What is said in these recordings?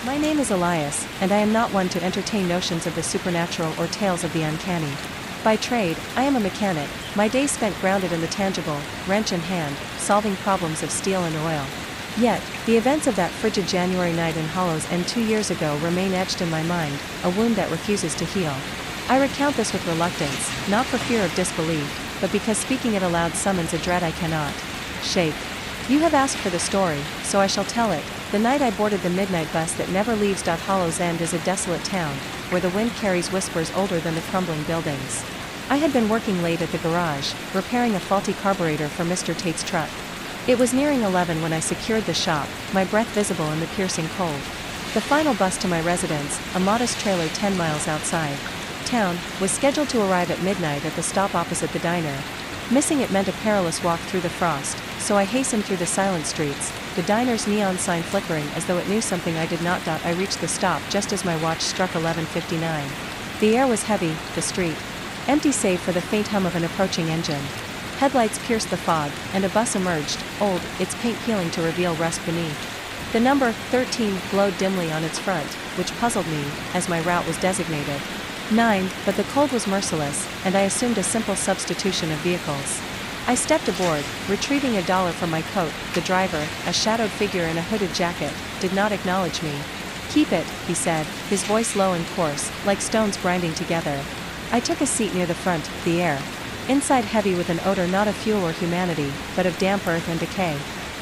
My name is Elias, and I am not one to entertain notions of the supernatural or tales of the uncanny. By trade, I am a mechanic, my days spent grounded in the tangible, wrench in hand, solving problems of steel and oil. Yet, the events of that frigid January night in Hollow's End 2 years ago remain etched in my mind, a wound that refuses to heal. I recount this with reluctance, not for fear of disbelief, but because speaking it aloud summons a dread I cannot shake. You have asked for the story, so I shall tell it. The night I boarded the midnight bus that never leaves. Hollow's End is a desolate town, where the wind carries whispers older than the crumbling buildings. I had been working late at the garage, repairing a faulty carburetor for Mr. Tate's truck. It was nearing 11 when I secured the shop, my breath visible in the piercing cold. The final bus to my residence, a modest trailer 10 miles outside town, was scheduled to arrive at midnight at the stop opposite the diner. Missing it meant a perilous walk through the frost, so I hastened through the silent streets, the diner's neon sign flickering as though it knew something I did not. I reached the stop just as my watch struck 11:59. The air was heavy, the street empty save for the faint hum of an approaching engine. Headlights pierced the fog, and a bus emerged, old, its paint peeling to reveal rust beneath. The number 13 glowed dimly on its front, which puzzled me, as my route was designated 9, but the cold was merciless, and I assumed a simple substitution of vehicles. I stepped aboard, retrieving $1 from my coat. The driver, a shadowed figure in a hooded jacket, did not acknowledge me. "Keep it," he said, his voice low and coarse, like stones grinding together. I took a seat near the front, the air inside heavy with an odor not of fuel or humanity, but of damp earth and decay.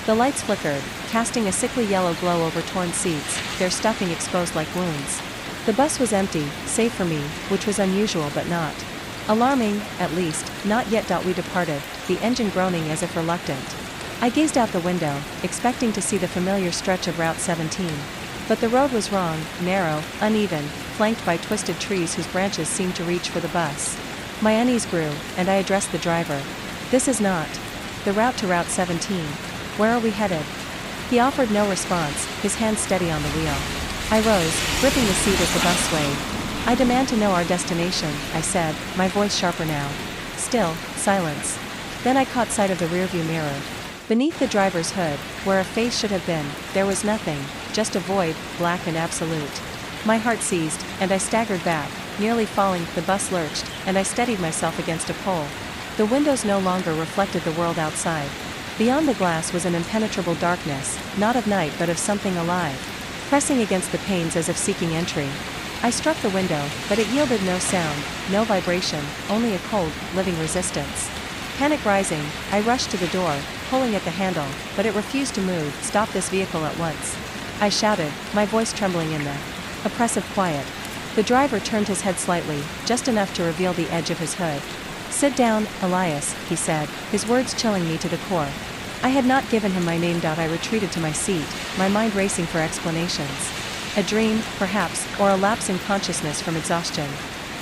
The lights flickered, casting a sickly yellow glow over torn seats, their stuffing exposed like wounds. The bus was empty, save for me, which was unusual but not alarming, at least, not yet. We departed, the engine groaning as if reluctant. I gazed out the window, expecting to see the familiar stretch of Route 17. But the road was wrong, narrow, uneven, flanked by twisted trees whose branches seemed to reach for the bus. My unease grew, and I addressed the driver. "This is not the route to Route 17. Where are we headed?" He offered no response, his hand steady on the wheel. I rose, gripping the seat as the bus swayed. "I demand to know our destination," I said, my voice sharper now. Still, silence. Then I caught sight of the rearview mirror. Beneath the driver's hood, where a face should have been, there was nothing, just a void, black and absolute. My heart seized, and I staggered back, nearly falling. The bus lurched, and I steadied myself against a pole. The windows no longer reflected the world outside. Beyond the glass was an impenetrable darkness, not of night but of something alive, pressing against the panes as if seeking entry. I struck the window, but it yielded no sound, no vibration, only a cold, living resistance. Panic rising, I rushed to the door, pulling at the handle, but it refused to move. "Stop this vehicle at once," I shouted, my voice trembling in the oppressive quiet. The driver turned his head slightly, just enough to reveal the edge of his hood. "Sit down, Elias," he said, his words chilling me to the core. I had not given him my name. I retreated to my seat, my mind racing for explanations. A dream, perhaps, or a lapse in consciousness from exhaustion.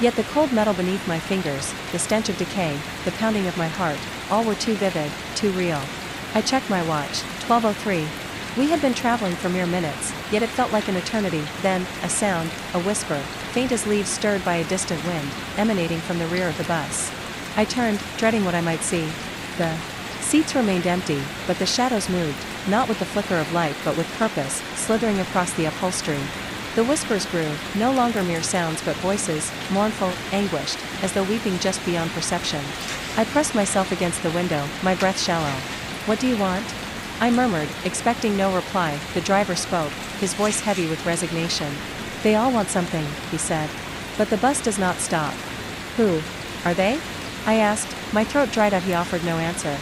Yet the cold metal beneath my fingers, the stench of decay, the pounding of my heart, all were too vivid, too real. I checked my watch, 12:03. We had been traveling for mere minutes, yet it felt like an eternity. Then, a sound, a whisper, faint as leaves stirred by a distant wind, emanating from the rear of the bus. I turned, dreading what I might see. The seats remained empty, but the shadows moved, not with the flicker of light but with purpose, slithering across the upholstery. The whispers grew, no longer mere sounds but voices, mournful, anguished, as though weeping just beyond perception. I pressed myself against the window, my breath shallow. "What do you want?" I murmured, expecting no reply. The driver spoke, his voice heavy with resignation. "They all want something," he said. "But the bus does not stop." "Who are they?" I asked, my throat dried out. He offered no answer.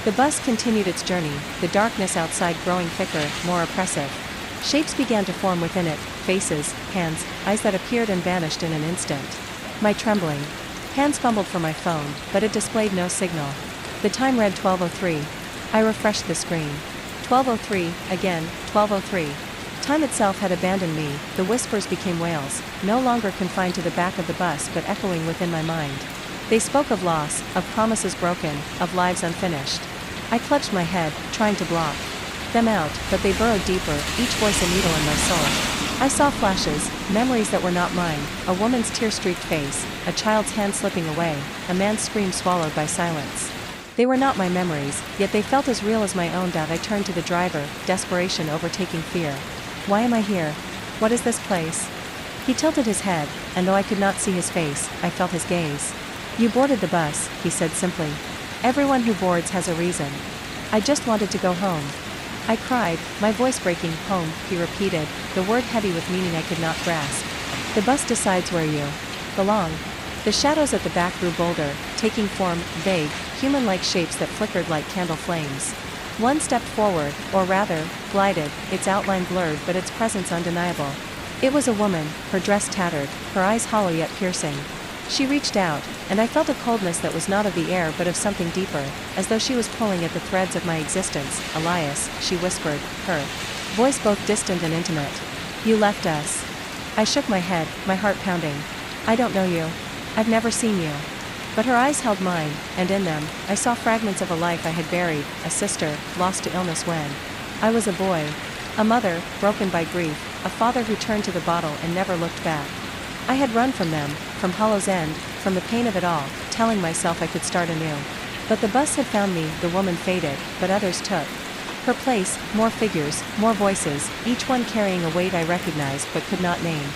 The bus continued its journey, the darkness outside growing thicker, more oppressive. Shapes began to form within it, faces, hands, eyes that appeared and vanished in an instant. My trembling hands fumbled for my phone, but it displayed no signal. The time read 12:03. I refreshed the screen. 12:03, again, 12:03. Time itself had abandoned me. The whispers became wails, no longer confined to the back of the bus but echoing within my mind. They spoke of loss, of promises broken, of lives unfinished. I clutched my head, trying to block them out, but they burrowed deeper, each voice a needle in my soul. I saw flashes, memories that were not mine, a woman's tear-streaked face, a child's hand slipping away, a man's scream swallowed by silence. They were not my memories, yet they felt as real as my own. I turned to the driver, desperation overtaking fear. "Why am I here?" What is this place? He tilted his head, and though I could not see his face, I felt his gaze. You boarded the bus, he said simply. Everyone who boards has a reason. I just wanted to go home. I cried, my voice breaking. Home, he repeated, the word heavy with meaning I could not grasp. The bus decides where you belong. The shadows at the back grew bolder, taking form, vague, human-like shapes that flickered like candle flames. One stepped forward, or rather, glided, its outline blurred but its presence undeniable. It was a woman, her dress tattered, her eyes hollow yet piercing. She reached out, and I felt a coldness that was not of the air but of something deeper, as though she was pulling at the threads of my existence. Elias, she whispered, her voice both distant and intimate. You left us. I shook my head, my heart pounding. I don't know you. I've never seen you. But her eyes held mine, and in them, I saw fragments of a life I had buried, a sister, lost to illness when I was a boy. A mother, broken by grief, a father who turned to the bottle and never looked back. I had run from them, from Hollow's End, from the pain of it all, telling myself I could start anew. But the bus had found me, the woman faded, but others took her place, more figures, more voices, each one carrying a weight I recognized but could not name.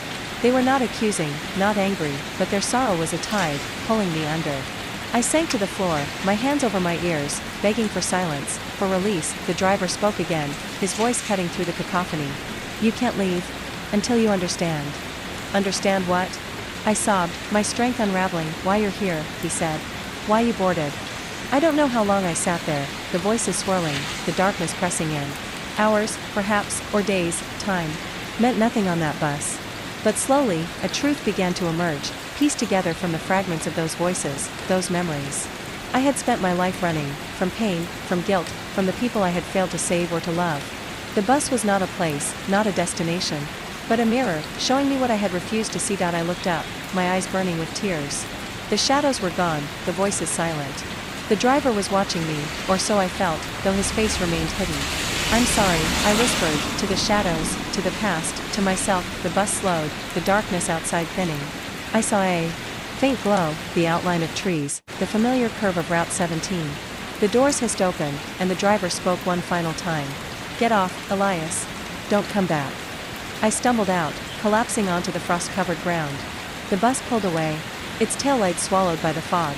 They were not accusing, not angry, but their sorrow was a tide, pulling me under. I sank to the floor, my hands over my ears, begging for silence, for release. The driver spoke again, his voice cutting through the cacophony. You can't leave until you understand. Understand what? I sobbed, my strength unraveling. Why you're here, he said. Why you boarded. I don't know how long I sat there, the voices swirling, the darkness pressing in. Hours, perhaps, or days. Time meant nothing on that bus. But slowly, a truth began to emerge, pieced together from the fragments of those voices, those memories. I had spent my life running, from pain, from guilt, from the people I had failed to save or to love. The bus was not a place, not a destination, but a mirror, showing me what I had refused to see. I looked up, my eyes burning with tears. The shadows were gone, the voices silent. The driver was watching me, or so I felt, though his face remained hidden. I'm sorry, I whispered, to the shadows, to the past, to myself. The bus slowed, the darkness outside thinning. I saw a faint glow, the outline of trees, the familiar curve of Route 17. The doors hissed open, and the driver spoke one final time. Get off, Elias. Don't come back. I stumbled out, collapsing onto the frost-covered ground. The bus pulled away, its taillights swallowed by the fog.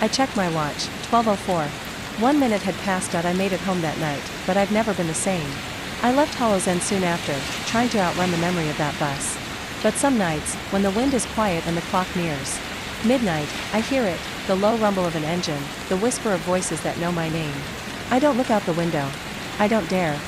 I checked my watch, 12:04. 1 minute had passed. I made it home that night, but I've never been the same. I left Hollow's End soon after, trying to outrun the memory of that bus. But some nights, when the wind is quiet and the clock nears midnight, I hear it, the low rumble of an engine, the whisper of voices that know my name. I don't look out the window. I don't dare,